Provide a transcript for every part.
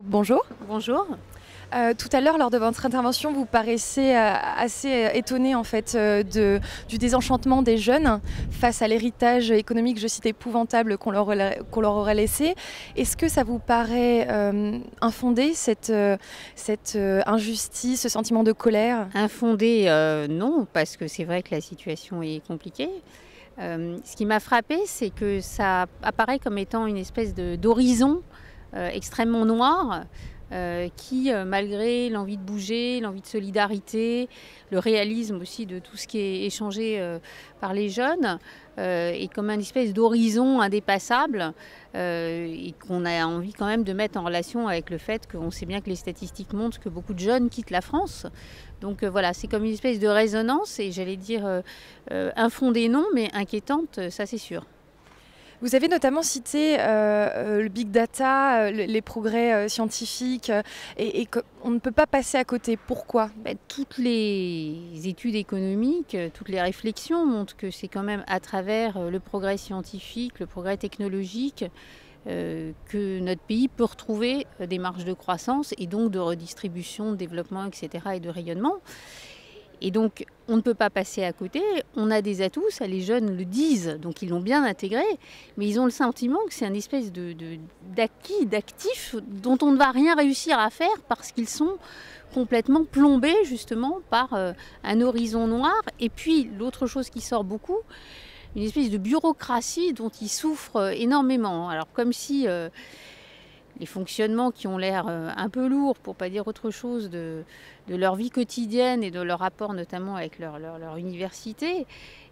Bonjour. Bonjour. Tout à l'heure, lors de votre intervention, vous paraissez assez étonné en fait du désenchantement des jeunes face à l'héritage économique, je cite, épouvantable qu'on leur aurait laissé. Est-ce que ça vous paraît infondé, cette injustice, ce sentiment de colère? Infondé, non, parce que c'est vrai que la situation est compliquée. Ce qui m'a frappé, c'est que ça apparaît comme étant une espèce d'horizon extrêmement noir qui, malgré l'envie de bouger, l'envie de solidarité, le réalisme aussi de tout ce qui est échangé par les jeunes, est comme une espèce d'horizon indépassable et qu'on a envie quand même de mettre en relation avec le fait qu'on sait bien que les statistiques montrent que beaucoup de jeunes quittent la France. Donc voilà, c'est comme une espèce de résonance et j'allais dire infondée non, mais inquiétante, ça c'est sûr. Vous avez notamment cité le big data, les progrès scientifiques, et qu'on ne peut pas passer à côté. Pourquoi? Toutes les études économiques, toutes les réflexions montrent que c'est quand même à travers le progrès scientifique, le progrès technologique, que notre pays peut retrouver des marges de croissance et donc de redistribution, de développement, etc. et de rayonnement. Et donc, on ne peut pas passer à côté. On a des atouts, ça les jeunes le disent, donc ils l'ont bien intégré, mais ils ont le sentiment que c'est une espèce d'acquis, d'actifs dont on ne va rien réussir à faire parce qu'ils sont complètement plombés justement par un horizon noir. Et puis, l'autre chose qui sort beaucoup, une espèce de bureaucratie dont ils souffrent énormément. Alors, comme si les fonctionnements qui ont l'air un peu lourds, pour ne pas dire autre chose, de leur vie quotidienne et de leur rapport notamment avec leur université,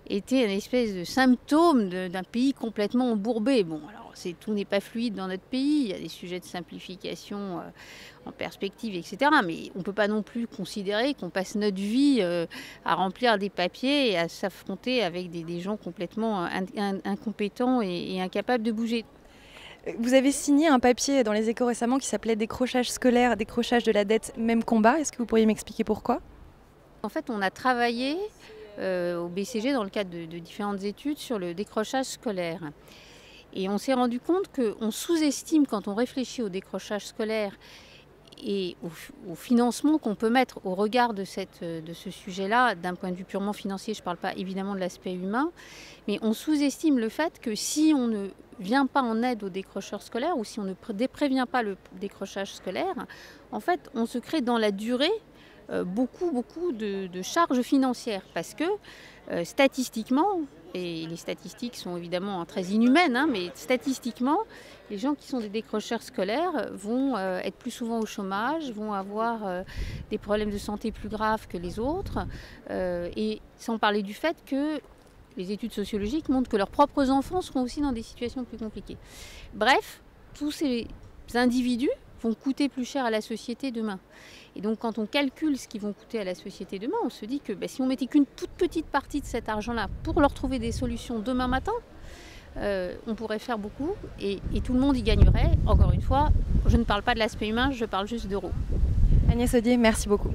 étaient une espèce de symptôme d'un pays complètement embourbé. Bon, alors tout n'est pas fluide dans notre pays, il y a des sujets de simplification en perspective, etc. Mais on ne peut pas non plus considérer qu'on passe notre vie à remplir des papiers et à s'affronter avec des gens complètement incompétents et incapables de bouger. Vous avez signé un papier dans les Échos récemment qui s'appelait Décrochage scolaire, décrochage de la dette, même combat. Est-ce que vous pourriez m'expliquer pourquoi? En fait, on a travaillé au BCG dans le cadre de différentes études sur le décrochage scolaire. Et on s'est rendu compte qu'on sous-estime quand on réfléchit au décrochage scolaire et au financement qu'on peut mettre au regard de ce sujet-là, d'un point de vue purement financier, je ne parle pas évidemment de l'aspect humain, mais on sous-estime le fait que si on ne vient pas en aide aux décrocheurs scolaires ou si on ne prévient pas le décrochage scolaire, en fait, on se crée dans la durée beaucoup de charges financières parce que statistiquement, et les statistiques sont évidemment très inhumaines, hein, mais statistiquement, les gens qui sont des décrocheurs scolaires vont être plus souvent au chômage, vont avoir des problèmes de santé plus graves que les autres, et sans parler du fait que les études sociologiques montrent que leurs propres enfants seront aussi dans des situations plus compliquées. Bref, tous ces individus vont coûter plus cher à la société demain. Et donc quand on calcule ce qu'ils vont coûter à la société demain, on se dit que si on mettait qu'une toute petite partie de cet argent-là pour leur trouver des solutions demain matin, on pourrait faire beaucoup et tout le monde y gagnerait. Encore une fois, je ne parle pas de l'aspect humain, je parle juste d'euros. Agnès Audier, merci beaucoup.